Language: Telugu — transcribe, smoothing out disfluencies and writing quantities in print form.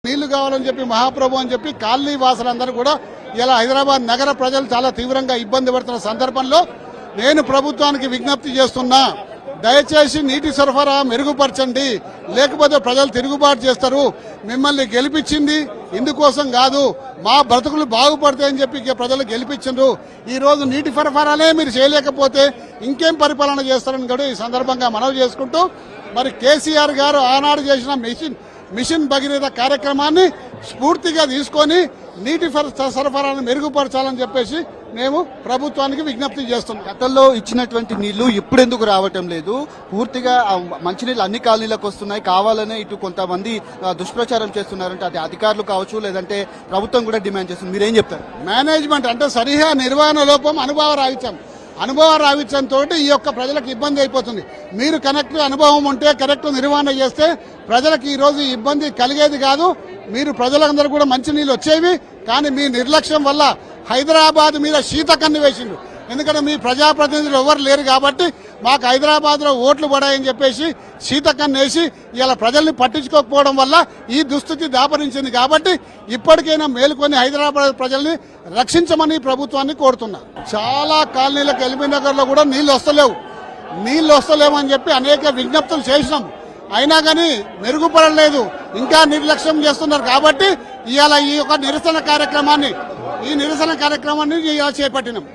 నీళ్లు కావాలని చెప్పి మహాప్రభు అని చెప్పి కాలనీ వాసులందరూ కూడా ఇలా హైదరాబాద్ నగర ప్రజలు చాలా తీవ్రంగా ఇబ్బంది పడుతున్న సందర్భంలో నేను ప్రభుత్వానికి విజ్ఞప్తి చేస్తున్నా, దయచేసి నీటి సరఫరా మెరుగుపరచండి, లేకపోతే ప్రజలు తిరుగుబాటు చేస్తారు. మిమ్మల్ని గెలిపించింది ఇందుకోసం కాదు, మా బ్రతుకులు బాగుపడతాయని చెప్పి ప్రజలు గెలిపించారు. ఈ రోజు నీటి సరఫరానే మీరు చేయలేకపోతే ఇంకేం పరిపాలన చేస్తారని కూడా ఈ సందర్భంగా మనవి చేసుకుంటూ, మరి కేసీఆర్ గారు ఆనాడు చేసిన మిషన్ భగీరథ కార్యక్రమాన్ని స్ఫూర్తిగా తీసుకొని నీటి సరఫరాను మెరుగుపరచాలని చెప్పేసి మేము ప్రభుత్వానికి విజ్ఞప్తి చేస్తున్నాం. గతంలో ఇచ్చినటువంటి నీళ్లు ఇప్పుడెందుకు రావటం లేదు? పూర్తిగా మంచినీళ్ళు అన్ని కాలనీలకు వస్తున్నాయి, కావాలనే ఇటు కొంతమంది దుష్ప్రచారం చేస్తున్నారంటే అది అధికారులు కావచ్చు, లేదంటే ప్రభుత్వం కూడా డిమాండ్ చేస్తుంది. మీరేం చెప్తారు? మేనేజ్మెంట్ అంటే సరిగా నిర్వహణ లోపం, అనుభవ రావిత్యంతో ఈ యొక్క ప్రజలకు ఇబ్బంది అయిపోతుంది. మీరు కరెక్ట్ అనుభవం ఉంటే కరెక్ట్ నిర్వహణ చేస్తే ప్రజలకు ఈ రోజు ఇబ్బంది కలిగేది కాదు. మీరు ప్రజలందరూ కూడా మంచినీళ్ళు వచ్చేవి, కానీ మీ నిర్లక్ష్యం వల్ల హైదరాబాద్ మీద శీతకన్ను వేసిండు. ఎందుకంటే మీ ప్రజాప్రతినిధులు ఎవరు లేరు కాబట్టి మాకు హైదరాబాద్ లో ఓట్లు పడాయని చెప్పేసి శీతకన్ను వేసి ఇలా ప్రజల్ని పట్టించుకోకపోవడం వల్ల ఈ దుస్థితి దాపరించింది. కాబట్టి ఇప్పటికైనా మేలుకొని హైదరాబాద్ ప్రజల్ని రక్షించమని ప్రభుత్వాన్ని కోరుతున్నా. చాలా కాలనీలకు ఎల్బీ నగర్ లో కూడా నీళ్లు వస్తలేవు అని చెప్పి అనేక విజ్ఞప్తులు చేసినాం, అయినా కానీ మెరుగుపడలేదు, ఇంకా నిర్లక్ష్యం చేస్తున్నారు. కాబట్టి ఇవాళ ఈ యొక్క నిరసన కార్యక్రమాన్ని చేపట్టినాం.